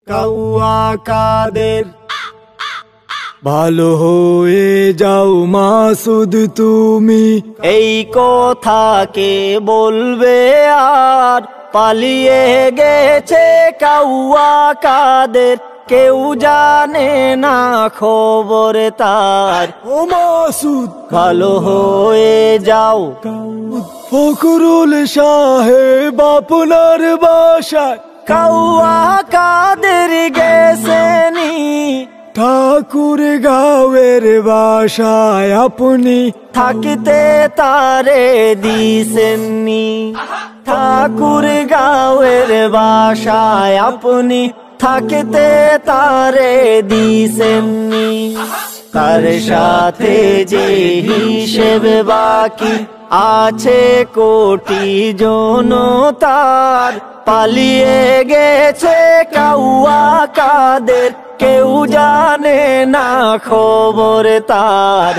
কাউয়া কাদের ভালো হয়ে যাও মাসুদ তুমি। এই কথা কে বলবে আর, পালিয়ে গেছে কাউয়া কাদের, কেউ জানে না খবর তার। ও মাসুদ ভালো হয়ে যাও। ফখরুল সাহেব আপনার বাসায় কাউয়া কাদের গেছেনি, ঠাকুর গাঁয়ের বাসায় আপনি থাকিতে তারে দিছেননি। ঠাকুর গাঁয়ের বাসায় আপনি থাকিতে তারে দিছেননি। তার সাথে যে হিসেব বাকি আছে কোটি জনতার, পালিয়ে গেছে কাউয়া কাদের, কেউ জানে না খবর তার।